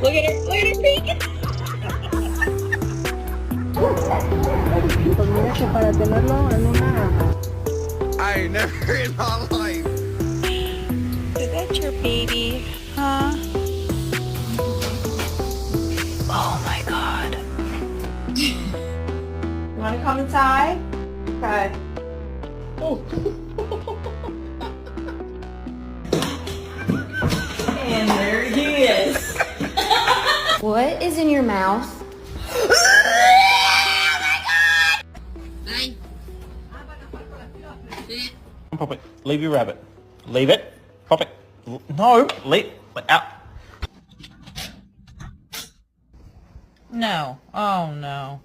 Look at her peeking. Pues mira que para tenerlo en una... I ain't never in my life. Is that your baby? Huh? Oh my god. You want to come inside? Okay. Oh. And there he is. What is in your mouth? Pop it. Leave your rabbit. Leave it. Pop it. No. Leave. Out. No. Oh no.